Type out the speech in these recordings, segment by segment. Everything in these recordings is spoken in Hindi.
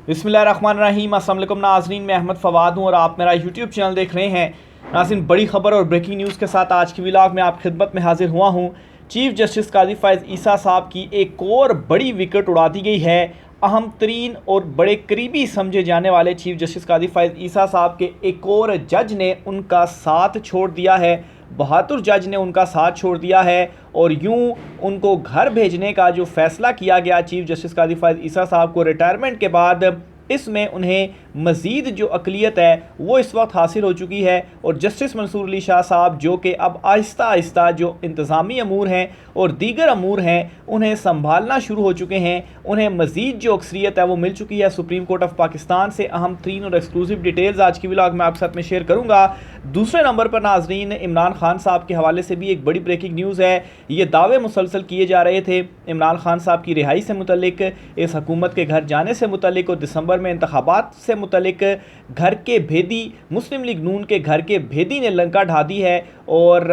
बिस्मिल्लाहिर्रहमानिर्रहीम। अस्सलाम वालेकुम नाज़रीन, मैं अहमद फ़वाद हूँ और आप मेरा यूट्यूब चैनल देख रहे हैं। नाज़रीन, बड़ी खबर और ब्रेकिंग न्यूज़ के साथ आज की व्लॉग में आप खिदमत में हाजिर हुआ हूँ। चीफ जस्टिस काजी फ़ाइज़ ईसा साहब की एक और बड़ी विकेट उड़ा दी गई है। अहम तरीन और बड़े करीबी समझे जाने वाले चीफ जस्टिस काजी फ़ाइज़ ईसा साहब के एक और जज ने उनका साथ छोड़ दिया है। बहादुर जज ने उनका साथ छोड़ दिया है और यूं उनको घर भेजने का जो फ़ैसला किया गया चीफ जस्टिस काजी फ़ाइज़ ईसा साहब को रिटायरमेंट के बाद, इसमें उन्हें मज़ीद जो अक़लियत है वो इस वक्त हासिल हो चुकी है। और जस्टिस मंसूर अली शाह साहब जो कि अब आहिस्ता आहिस्ता जो इंतज़ामी अमूर हैं और दीगर अमूर हैं उन्हें संभालना शुरू हो चुके हैं, उन्हें मज़ीद जो अक्सरियत है वो मिल चुकी है सुप्रीम कोर्ट ऑफ पाकिस्तान से। अहम तरीन और एक्सक्लूसिव डिटेल्स आज की व्लॉग में आपके साथ में शेयर करूँगा। दूसरे नंबर पर नाजरीन, इमरान खान साहब के हवाले से भी एक बड़ी ब्रेकिंग न्यूज़ है। ये दावे मुसलसल किए जा रहे थे इमरान खान साहब की रिहाई से मुतल्लिक, इस हुकूमत के घर जाने से मुतल्लिक और दिसंबर में इंतखाबात से मुतल्लिक। घर के भेदी, मुस्लिम लीग नून के घर के भेदी ने लंका ढा दी है और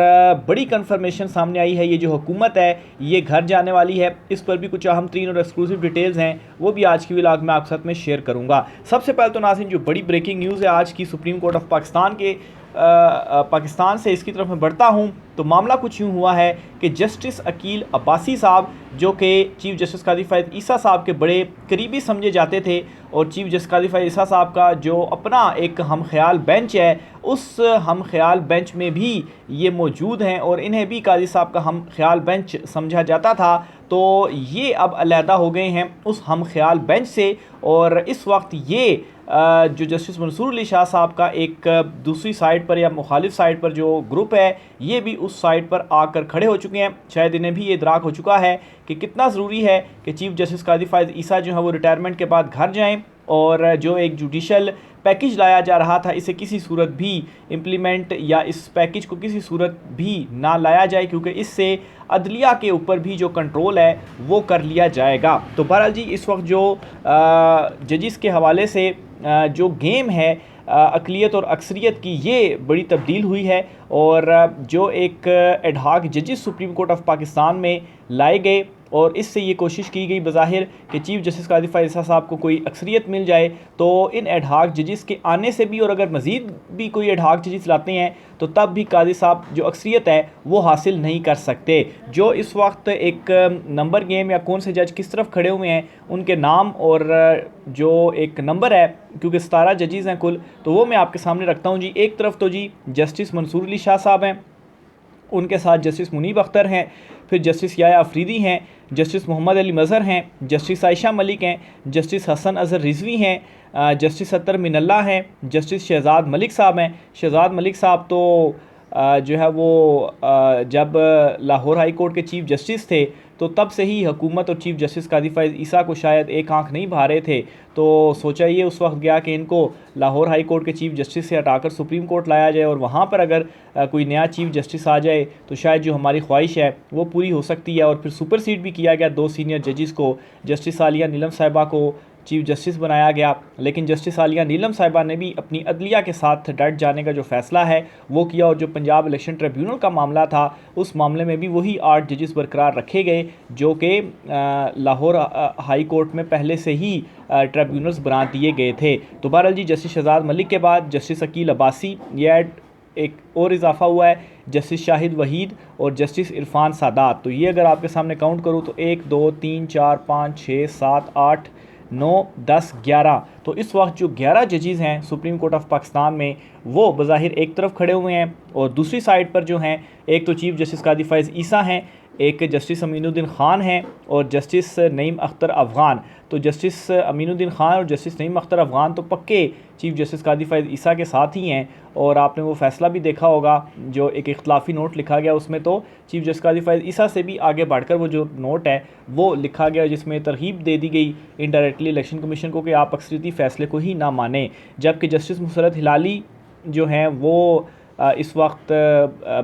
बड़ी कन्फर्मेशन सामने आई है। ये जो हुकूमत है ये घर जाने वाली है। इस पर भी कुछ अहम तरीन और एक्सक्लूसिव डिटेल्स हैं, वो भी आज की व्लॉग में आपके साथ में शेयर करूँगा। सबसे पहले तो नाज़रीन, जो बड़ी ब्रेकिंग न्यूज़ है आज की सुप्रीम कोर्ट ऑफ पाकिस्तान के पाकिस्तान से इसकी तरफ मैं बढ़ता हूँ तो मामला कुछ यूँ हुआ है कि जस्टिस अकील अब्बासी साहब जो कि चीफ जस्टिस काजी फ़ाइज़ ईसा साहब के बड़े करीबी समझे जाते थे और चीफ जस्टिस काजी फ़ाइज़ ईसा साहब का जो अपना एक हम ख्याल बेंच है, उस हम ख्याल बेंच में भी ये मौजूद हैं और इन्हें भी काजी साहब का हम ख्याल बेंच समझा जाता था। तो ये अब अलहदा हो गए हैं उस हम ख्याल बेंच से और इस वक्त ये जो जस्टिस मंसूर अली शाह साहब का एक दूसरी साइड पर या मुखालिफ साइड पर जो ग्रुप है ये भी उस साइड पर आकर खड़े हो चुके हैं। शायद इन्हें भी ये इदराक हो चुका है कि कितना ज़रूरी है कि चीफ जस्टिस काजी फ़ाइज़ ईसा जो है वो रिटायरमेंट के बाद घर जाएं और जो एक जुडिशल पैकेज लाया जा रहा था इसे किसी सूरत भी इम्प्लीमेंट या इस पैकेज को किसी सूरत भी ना लाया जाए, क्योंकि इससे अदलिया के ऊपर भी जो कंट्रोल है वो कर लिया जाएगा। तो बहरहाल जी, इस वक्त जो जजिस के हवाले से जो गेम है अक़लियत और अक्सरियत की, ये बड़ी तब्दील हुई है और जो एक ad hoc जजिस supreme court of Pakistan में लाए गए और इससे ये कोशिश की गई बज़ाहिर कि चीफ जस्टिस काजी फ़ाइज़ ईसा साहब को कोई अक्सरियत मिल जाए। तो इन एडहाक जजिस के आने से भी और अगर मज़ीद भी कोई एडहाक जजिस लाते हैं तो तब भी काजी साहब जो अक्सरियत है वो हासिल नहीं कर सकते। जो इस वक्त एक नंबर गेम या कौन से जज किस तरफ खड़े हुए हैं उनके नाम और जो एक नंबर है, क्योंकि 17 जजेस हैं कुल, तो वो मैं आपके सामने रखता हूँ जी। एक तरफ तो जी जस्टिस मंसूर अली शाह साहब हैं, उनके साथ जस्टिस मुनीब अख्तर हैं, फिर जस्टिस याया अफरीदी हैं, जस्टिस मोहम्मद अली मज़हर हैं, जस्टिस आयशा मलिक हैं, जस्टिस हसन अज़हर रिजवी हैं, जस्टिस अतर मिनल्ला हैं, जस्टिस शहज़ाद मलिक साहब हैं। शहज़ाद मलिक साहब तो जो है वो जब लाहौर हाई कोर्ट के चीफ जस्टिस थे तो तब से ही हुकूमत और चीफ जस्टिस काजी फ़ाइज़ ईसा को शायद एक आंख नहीं भा रहे थे। तो सोचा ये उस वक्त गया कि इनको लाहौर हाई कोर्ट के चीफ जस्टिस से हटाकर सुप्रीम कोर्ट लाया जाए और वहाँ पर अगर कोई नया चीफ जस्टिस आ जाए तो शायद जो हमारी ख्वाहिश है वो पूरी हो सकती है। और फिर सुपरसीड भी किया गया 2 सीनियर जजेस को, जस्टिस आलिया नीलम साहिबा को चीफ जस्टिस बनाया गया, लेकिन जस्टिस आलिया नीलम साहिबा ने भी अपनी अदलिया के साथ डट जाने का जो फ़ैसला है वो किया और जो पंजाब इलेक्शन ट्रिब्यूनल का मामला था उस मामले में भी वही 8 जजेस बरकरार रखे गए जो कि लाहौर हाई कोर्ट में पहले से ही ट्रिब्यूनल्स बना दिए गए थे। तो बहरहाल जी, जस्टिस शहज़ाद मलिक के बाद जस्टिस अकील अब्बासी, ये एक और इजाफा हुआ है, जस्टिस शाहिद वहीद और जस्टिस इरफान सादात। तो ये अगर आपके सामने काउंट करूँ तो 1 2 3 4 5 6 7 8 9 10 11, तो इस वक्त जो 11 जजेस हैं सुप्रीम कोर्ट ऑफ पाकिस्तान में वो बज़ाहिर एक तरफ खड़े हुए हैं और दूसरी साइड पर जो हैं, एक तो चीफ जस्टिस काजी फ़ाइज़ ईसा हैं, एक जस्टिस अमीनुद्दीन ख़ान हैं और जस्टिस नईम अख्तर अफ़गान। तो जस्टिस अमीनुद्दीन ख़ान और जस्टिस नईम अख्तर अफ़गान तो पक्के चीफ जस्टिस काजी फ़ाइज़ ईसा के साथ ही हैं और आपने वो फ़ैसला भी देखा होगा जो एक इख्तलाफी नोट लिखा गया, उसमें तो चीफ जस्टिस काजी फ़ाइज़ ईसा से भी आगे बढ़कर वो जो नोट है वो लिखा गया जिसमें तरहीब दे दी गई इनडायरेक्टली इलेक्शन कमीशन को कि आप अक्सरियती फ़ैसले को ही ना माने। जबकि जस्टिस मुसरत हिलाली जो हैं वो इस वक्त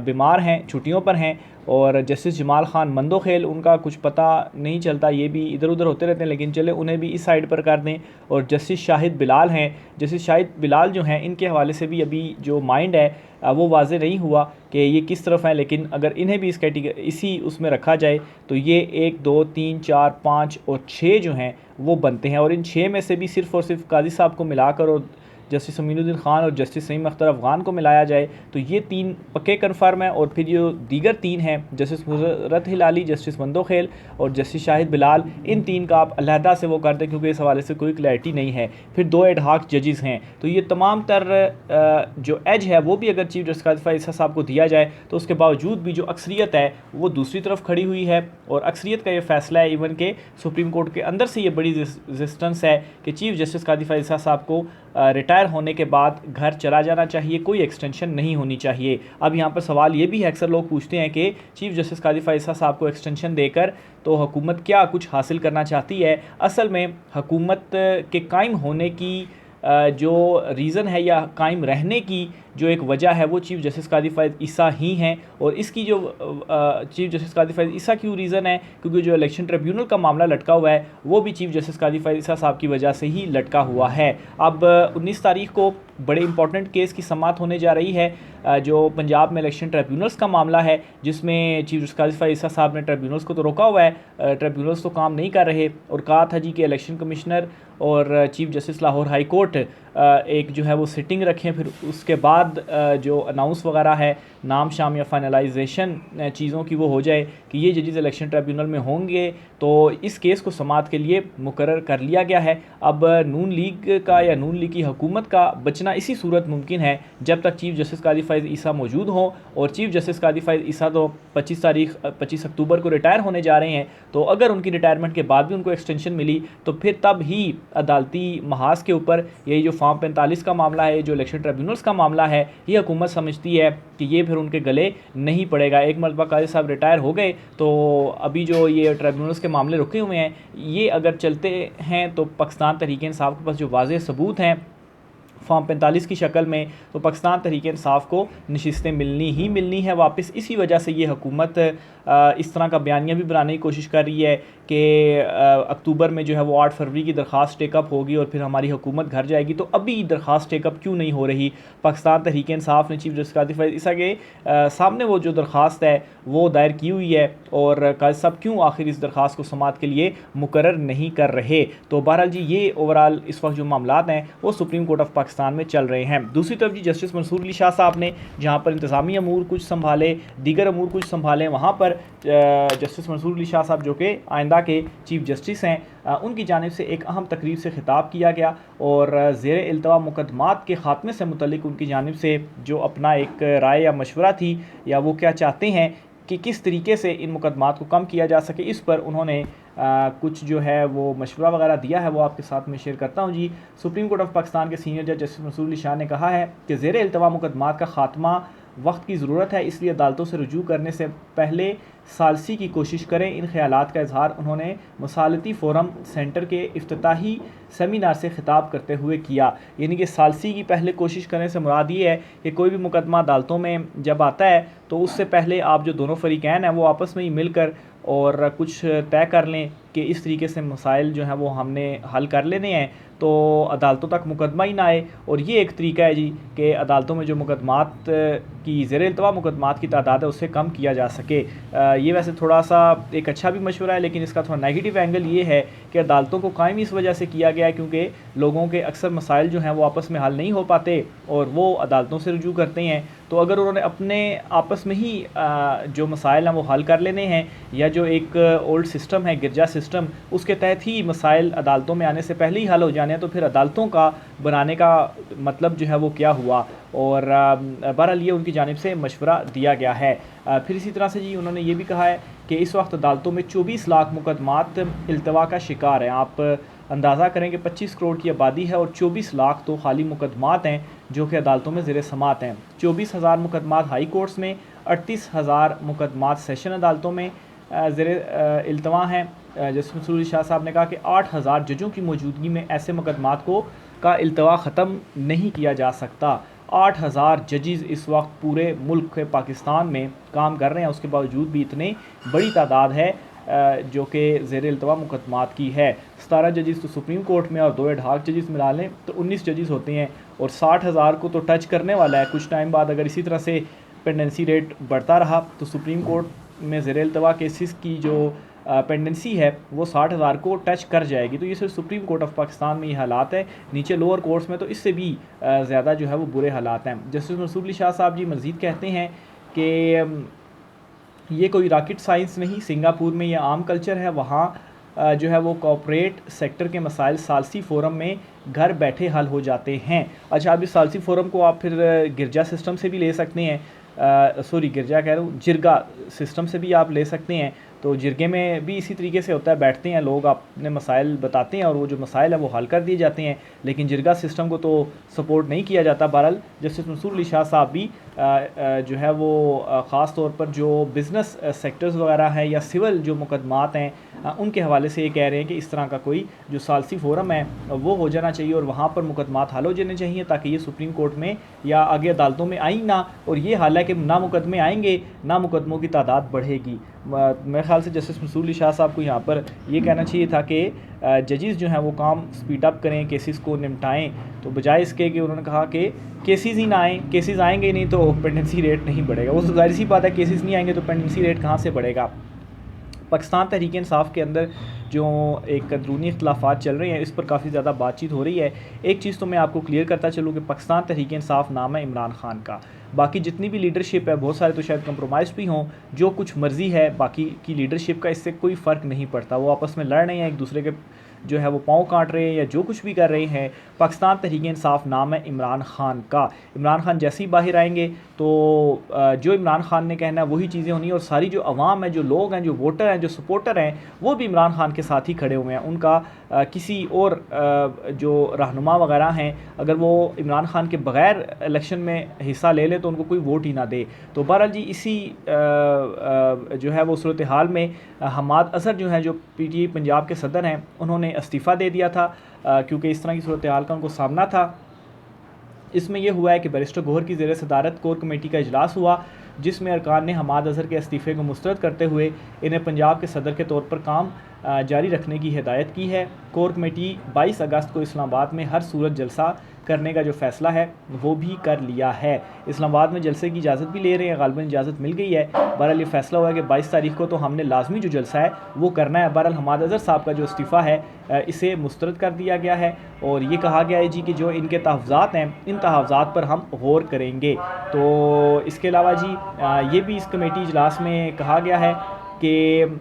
बीमार हैं, छुट्टियों पर हैं। और जस्टिस जमाल ख़ान मंदोखेल, उनका कुछ पता नहीं चलता, ये भी इधर उधर होते रहते हैं, लेकिन चले उन्हें भी इस साइड पर कर दें। और जस्टिस शाहिद बिलाल हैं, जस्टिस शाहिद बिलाल जो हैं, इनके हवाले से भी अभी जो माइंड है वो वाज़े नहीं हुआ कि ये किस तरफ है, लेकिन अगर इन्हें भी इसी उसमें रखा जाए तो ये 1, 2, 3, 4, 5 और 6 जो हैं वो बनते हैं। और इन 6 में से भी सिर्फ़ और सिर्फ काजी साहब को मिलाकर और जस्टिस अमीनुद्दीन ख़ान और जस्टिस सईद अख्तर अफ़गान को मिलाया जाए तो ये 3 पक्के कन्फर्म हैं। और फिर जो दीगर 3 हैं, जस्टिस मुज़र्रत हिलाली, जस्टिस मंदोखेल और जस्टिस शाहिद बिलाल, इन 3 का आप अलहदा से वो कर दें, क्योंकि इस हवाले से कोई क्लैरिटी नहीं है। फिर 2 एडहॉक जजेस हैं, तो ये तमाम तर जो एज है वो भी अगर चीफ जस्टिस काज़ी फ़ाइज़ ईसा साहब को दिया जाए तो उसके बावजूद भी जो अक्सरियत है वो दूसरी तरफ खड़ी हुई है। और अक्सरियत का ये फ़ैसला है इवन के सुप्रीम कोर्ट के अंदर से ये बड़ी रेजिस्टेंस है कि चीफ जस्टिस काज़ी फ़ाइज़ ईसा साहब को रिटायर होने के बाद घर चला जाना चाहिए, कोई एक्सटेंशन नहीं होनी चाहिए। अब यहाँ पर सवाल ये भी है, अक्सर लोग पूछते हैं कि चीफ जस्टिस काज़ी फ़ाइज़ ईसा साहब को एक्सटेंशन देकर तो हुकूमत क्या कुछ हासिल करना चाहती है। असल में हुकूमत के कायम होने की जो रीज़न है या कायम रहने की जो एक वजह है वो चीफ जस्टिस काज़ी फ़ाइज़ ईसा ही हैं। और इसकी जो चीफ जस्टिस काज़ी फ़ाइज़ ईसा क्यों रीज़न है, क्योंकि जो इलेक्शन ट्रिब्यूनल का मामला लटका हुआ है वो भी चीफ जस्टिस काज़ी फ़ाइज़ ईसा साहब की वजह से ही लटका हुआ है। अब 19 तारीख को बड़े इंपॉर्टेंट केस की समाअत होने जा रही है, जो पंजाब में इलेक्शन ट्रिब्यूनल्स का मामला है, जिसमें चीफ जस्टिस काज़ी फ़ाइज़ ईसा साहब ने ट्रिब्यूनल्स को तो रोका हुआ है, ट्रिब्यूनल्स तो काम नहीं कर रहे। और कहा था जी कि इलेक्शन कमिश्नर और chief justice Lahore high court एक जो है वो सिटिंग रखें, फिर उसके बाद जो अनाउंस वगैरह है नाम शाम या फाइनलाइजेशन चीज़ों की वो हो जाए कि ये जजेस इलेक्शन ट्रिब्यूनल में होंगे। तो इस केस को समाअत के लिए मुकर्रर कर लिया गया है। अब नून लीग का या नून लीग की हुकूमत का बचना इसी सूरत मुमकिन है जब तक चीफ जस्टिस काज़ी फ़ाइज़ ईसा मौजूद हों। और चीफ जस्टिस काज़ी फ़ाइज़ ईसा तो 25 अक्टूबर को रिटायर होने जा रहे हैं, तो अगर उनकी रिटायरमेंट के बाद भी उनको एक्सटेंशन मिली तो फिर तब ही अदालती महाज के ऊपर यही जो फॉर्म 45 का मामला है, जो इलेक्शन ट्रिब्यूनल्स का मामला है, ये हुकूमत समझती है कि ये फिर उनके गले नहीं पड़ेगा। एक मरतबा काजी साहब रिटायर हो गए तो अभी जो ये ट्रिब्यूनल्स के मामले रुके हुए हैं, ये अगर चलते हैं तो पाकिस्तान तहरीक इंसाफ के पास जो वाज़ेह सबूत हैं फॉर्म 45 की शक्ल में, तो पाकिस्तान तहरीक इंसाफ को नशिस्तें मिलनी ही मिलनी है वापस। इसी वजह से ये हुकूमत इस तरह का बयानिया भी बनाने की कोशिश कर रही है कि अक्टूबर में जो है वो 8 फरवरी की दरख्वास्त टेकअप होगी और फिर हमारी हुकूमत घर जाएगी। तो अभी दरख्वास्त टेकअप क्यों नहीं हो रही? पाकिस्तान तहरीक इंसाफ ने चीफ जस्टिस काज़ी फ़ाइज़ ईसा के सामने वो जो दरख्वास्त है वो दायर की हुई है, और काज़ी साहब क्यों आखिर इस दरख्वास्त को समाअत के लिए मुकर्रर नहीं कर रहे? तो बहरहाल जी ये ओवरऑल इस वक्त जो मामलात हैं वो सुप्रीम कोर्ट ऑफ पाकिस्तान में चल रहे हैं। दूसरी तरफ जी जस्टिस मंसूर अली शाह साहब ने जहाँ पर इंतज़ामी अमूर कुछ संभाले, दीगर अमूर कुछ संभाले, वहाँ पर जस्टिस मंसूर अली शाह साहब जो कि आइंदा के चीफ जस्टिस हैं, उनकी जानिब से एक अहम तकरीर से खिताब किया गया और ज़ेर इल्तवा मुकदमात के ख़ात्मे से मुतल्लिक उनकी जानिब से जो अपना एक राय या मशवरा थी या वो क्या चाहते हैं कि किस तरीके से इन मुकदमात को कम किया जा सके, इस पर उन्होंने कुछ जो है वो मशवरा वगैरह दिया है, वो आपके साथ में शेयर करता हूँ जी। सुप्रीम कोर्ट ऑफ पाकिस्तान के सीनियर जज जस्टिस मंसूर अली शाह ने कहा है कि ज़ेर इल्तवा मुकदमात का ख़ात्मा वक्त की ज़रूरत है, इसलिए अदालतों से रुजू करने से पहले सालसी की कोशिश करें। इन ख्यालात का इजहार उन्होंने मसालती फ़ोरम सेंटर के इफ्तिताही सेमिनार से ख़िताब करते हुए किया। यानी कि सालसी की पहले कोशिश करने से मुराद ये है कि कोई भी मुकदमा अदालतों में जब आता है तो उससे पहले आप जो दोनों फ़रीक़ैन हैं वो आपस में ही मिलकर और कुछ तय कर लें कि इस तरीके से मसाइल जो हैं वो हमने हल कर लेने हैं तो अदालतों तक मुकदमा ही ना आए। और ये एक तरीका है जी कि अदालतों में जो मुकदमात की ज़ेर इल्तवा मुकदमात की तादाद है उससे कम किया जा सके। ये वैसे थोड़ा सा एक अच्छा भी मशवरा है, लेकिन इसका थोड़ा नेगेटिव एंगल ये है कि अदालतों को कायम इस वजह से किया गया है क्योंकि लोगों के अक्सर मसाइल जो हैं वो आपस में हल नहीं हो पाते और वो अदालतों से रुजू करते हैं। तो अगर उन्होंने अपने आपस में ही जो मसाइल हैं वो हल कर लेने हैं, या जो एक ओल्ड सिस्टम है गिरजा सिस्टम, उसके तहत ही मसाइल अदालतों में आने से पहले ही हल हो जाने हैं, तो फिर अदालतों का बनाने का मतलब जो है वो क्या हुआ। और बहरहाल ये उनकी जानिब से मशवरा दिया गया है। फिर इसी तरह से जी उन्होंने ये भी कहा है कि इस वक्त अदालतों में 24 लाख मुकदमात इल्तवा का शिकार हैं। आप अंदाज़ा करें कि 25 करोड़ की आबादी है और 24 लाख तो खाली मुकदमात हैं जो कि अदालतों में ज़ेर समात हैं। 24,000 मुकदमात हाई कोर्ट्स में, 38,000 मुकदमात सेशन अदालतों में ज़ेर इल्तवा हैं। जस्टिस मंसूर अली शाह साहब ने कहा कि 8,000 जजों की मौजूदगी में ऐसे मुकदमात का इल्तवा ख़त्म नहीं किया जा सकता। 8000 जजेस इस वक्त पूरे मुल्क पाकिस्तान में काम कर रहे हैं। उसके बावजूद भी इतनी बड़ी तादाद है जो कि ज़ेर इल्तवा मुकदमात की है। 17 जजेस तो सुप्रीम कोर्ट में और 2 एडहॉक जजेस मिला लें तो 19 जजेस होते हैं और 60,000 को तो टच करने वाला है। कुछ टाइम बाद अगर इसी तरह से पेंडेंसी रेट बढ़ता रहा तो सुप्रीम कोर्ट में ज़ेर इल्तवा केसेस की जो पेंडेंसी है वो 60,000 को टच कर जाएगी। तो ये सिर्फ सुप्रीम कोर्ट ऑफ पाकिस्तान में ये हालात है। नीचे लोअर कोर्ट्स में तो इससे भी ज़्यादा जो है वो बुरे हालात हैं। जस्टिस मंसूर अली शाह साहब जी मज़ीद कहते हैं कि ये कोई रॉकेट साइंस नहीं, सिंगापुर में ये आम कल्चर है। वहाँ जो है वो कॉर्पोरेट सेक्टर के मसाइल सालसी फ़ोरम में घर बैठे हल हो जाते हैं। अच्छा, अब इस सालसी फ़ोरम को आप फिर गिरजा सिस्टम से भी ले सकते हैं, सॉरी गिरजा कह रहा हूँ, जिरगा सिस्टम से भी आप ले सकते हैं। तो जिरगे में भी इसी तरीके से होता है, बैठते हैं लोग, अपने मसाइल बताते हैं और वो जो मसाइल है वो हल कर दिए जाते हैं। लेकिन जिरगा सिस्टम को तो सपोर्ट नहीं किया जाता। बहरहाल जस्टिस मंसूर अली शाह साहब भी जो है वो ख़ास तौर पर जो बिज़नेस सेक्टर्स वगैरह हैं या सिविल जो मुकदमात हैं उनके हवाले से ये कह रहे हैं कि इस तरह का कोई जो सालसी फ़ोरम है वो हो जाना चाहिए और वहाँ पर मुकदमात हल हो जाने चाहिए ताकि ये सुप्रीम कोर्ट में या आगे अदालतों में आई ना। और ये हाल है कि ना मुकदमे आएंगे ना मुकदमों की तादाद बढ़ेगी। मेरे ख्याल से जस्टिस मंसूर अली शाह साहब को यहाँ पर ये कहना चाहिए था कि जजेस जो हैं वो काम स्पीड अप करें, केसेस को निपटाएं। तो बजाय इसके कि उन्होंने कहा कि केसेस ही ना आएँ, केसेस आएंगे नहीं तो पेंडेंसी रेट नहीं बढ़ेगा। वो तो जाहिर सी बात है, केसेस नहीं आएंगे तो पेंडेंसी रेट कहाँ से बढ़ेगा। पाकिस्तान तहरीक इंसाफ के अंदर जो एक अंदरूनी इख्तलाफात चल रहे हैं इस पर काफ़ी ज़्यादा बातचीत हो रही है। एक चीज़ तो मैं आपको क्लियर करता चलूँ कि पाकिस्तान तहरीक इंसाफ नाम है इमरान खान का। बाकी जितनी भी लीडरशिप है, बहुत सारे तो शायद कंप्रोमाइज़ भी हों, जो कुछ मर्ज़ी है बाकी की लीडरशिप का, इससे कोई फ़र्क नहीं पड़ता। वो आपस में लड़ रहे हैं, एक दूसरे के जो है वो पाँव काट रहे हैं या जो कुछ भी कर रहे हैं। पाकिस्तान तहरीक इंसाफ नाम है इमरान खान का। इमरान खान जैसे ही बाहर आएंगे तो जो इमरान खान ने कहना है वही चीज़ें होनी है और सारी जो अवाम है, जो लोग हैं, जो वोटर हैं, जो सपोर्टर हैं, वो भी इमरान खान के साथ ही खड़े हुए हैं। उनका किसी और जो रहनुमा वगैरह हैं अगर वो इमरान खान के बग़ैर इलेक्शन में हिस्सा ले ले तो उनको कोई वोट ही ना दे। तो बहरहाल जी इसी जो है वो सूरत हाल में हमाद अज़हर जो है, जो PTI पंजाब के सदर हैं, उन्होंने इस्तीफ़ा दे दिया था क्योंकि इस तरह की सूरत हाल का उनको सामना था। इसमें यह हुआ है कि बैरिस्टर गौहर की ज़ेर सदारत कोर कमेटी का इजलास हुआ जिसमें अरकान ने हमाद अज़हर के इस्तीफ़े को मुस्तरद करते हुए इन्हें पंजाब के सदर के तौर पर काम जारी रखने की हिदायत की है। कोर कमेटी 22 अगस्त को इस्लामाबाद में हर सूरत जलसा करने का जो फ़ैसला है वो भी कर लिया है। इस्लामाबाद में जलसे की इजाज़त भी ले रहे हैं, गालिबन इजाज़त मिल गई है। बहरहाल ये फ़ैसला हुआ है कि 22 तारीख को तो हमने लाजमी जो जलसा है वो करना है। बहरहाल हमाद अज़हर साहब का जो इस्तीफ़ा है इसे मुस्तरद कर दिया गया है और ये कहा गया है जी कि जो इनके तहफ़्ज़ात हैं इन तहफ़्ज़ात पर हम गौर करेंगे। तो इसके अलावा जी ये भी इस कमेटी इजलास में कहा गया है कि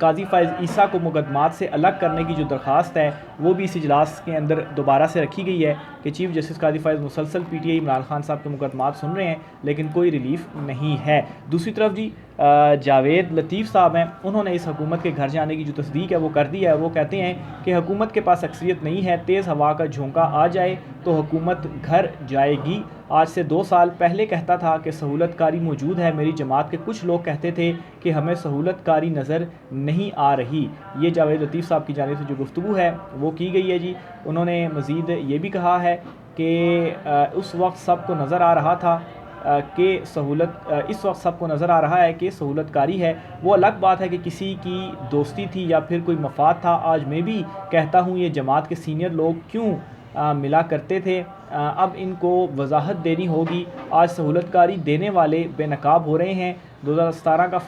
काजी फ़ाइज़ ईसा को मुकदमात से अलग करने की जो दरख्वास्त है वो भी इस इजलास के अंदर दोबारा से रखी गई है कि चीफ़ जस्टिस काजी फ़ाइज़ मुसलसल PTI इमरान खान साहब के मुकदमात सुन रहे हैं लेकिन कोई रिलीफ नहीं है। दूसरी तरफ जी जावेद लतीफ़ साहब हैं, उन्होंने इस हुकूमत के घर जाने की जो तस्दीक है वो कर दी है। वो कहते हैं कि हुकूमत के पास अक्सरियत नहीं है, तेज़ हवा का झोंका आ जाए तो हुकूमत घर जाएगी। आज से 2 साल पहले कहता था कि सहूलतकारी मौजूद है। मेरी जमात के कुछ लोग कहते थे कि हमें सहूलतकारी नज़र नहीं आ रही। ये जावेद लतीफ़ साहब की जानिब से जो गुफ्तगू है वो की गई है जी। उन्होंने मज़ीद ये भी कहा है कि उस वक्त सबको नज़र आ रहा था कि इस वक्त सबको नज़र आ रहा है कि सहूलतकारी है। वो अलग बात है कि किसी की दोस्ती थी या फिर कोई मफाद था। आज मैं भी कहता हूँ ये जमात के सीनियर लोग क्यों मिला करते थे, अब इनको वजाहत देनी होगी। आज सहूलतकारी देने वाले बेनकाब हो रहे हैं। 2017 का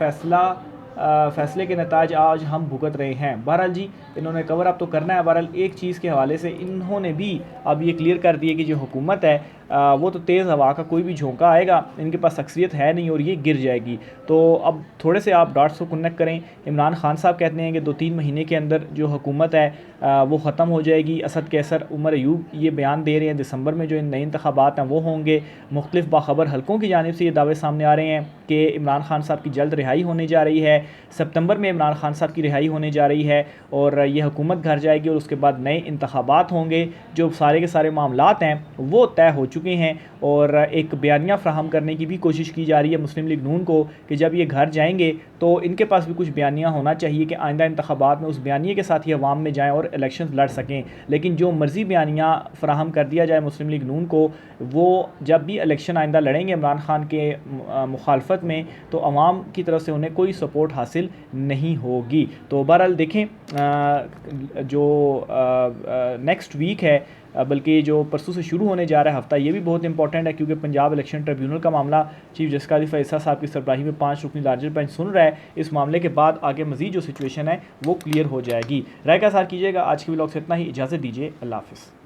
फ़ैसले के नताज आज हम भुगत रहे हैं। बहरहाल जी इन्होंने कवर अप तो करना है। बहरहाल एक चीज़ के हवाले से इन्होंने भी अब ये क्लियर कर दिया कि जो हुकूमत है वो तो तेज़ हवा का कोई भी झोंका आएगा, इनके पास अक्सरियत है नहीं और ये गिर जाएगी। तो अब थोड़े से आप डॉट्स को कनेक्ट करें। इमरान खान साहब कहते हैं कि 2-3 महीने के अंदर जो हुकूमत है वो ख़त्म हो जाएगी। असद कैसर, उमर अयूब ये बयान दे रहे हैं दिसंबर में जो नए इंतखाबात हैं वो होंगे। मुख्तलिफ बाखबर हलकों की जानिब से ये दावे सामने आ रहे हैं कि इमरान खान साहब की जल्द रिहाई होने जा रही है। सितंबर में इमरान खान साहब की रिहाई होने जा रही है और ये हुकूमत घर जाएगी और उसके बाद नए इंतखाबात होंगे। जो सारे के सारे मामलात हैं वो तय हो चुके हैं और एक बयानिया फ्राहम करने की भी कोशिश की जा रही है मुस्लिम लीग नून को कि जब ये घर जाएंगे तो इनके पास भी कुछ बयानिया होना चाहिए कि आइंदा इंतखाबात में उस बयानिए के साथ ही अवाम में जाएँ और इलेक्शन लड़ सकें। लेकिन जो मर्जी बयानिया फ्राहम कर दिया जाए मुस्लिम लीग नून को, वो जब भी इलेक्शन आइंदा लड़ेंगे इमरान खान के मुखालफत में तो अवाम की तरफ से उन्हें कोई सपोर्ट हासिल नहीं होगी। तो बहरहाल देखें जो नेक्स्ट वीक है, बल्कि जो परसों से शुरू होने जा रहा है हफ्ता, ये भी बहुत इंपॉर्टेंट है क्योंकि पंजाब इलेक्शन ट्रिब्यूनल का मामला चीफ जस्टिस काजी फ़ैज़ ईसा साहब की सरबराही में 5 रुकनी लार्जर बेंच सुन रहा है। इस मामले के बाद आगे मजीद जो सिचुएशन है वो क्लियर हो जाएगी। राय का साथ कीजिएगा। आज के व्लॉग से इतना ही, इजाज़त दीजिए, अल्लाह हाफ़िज़।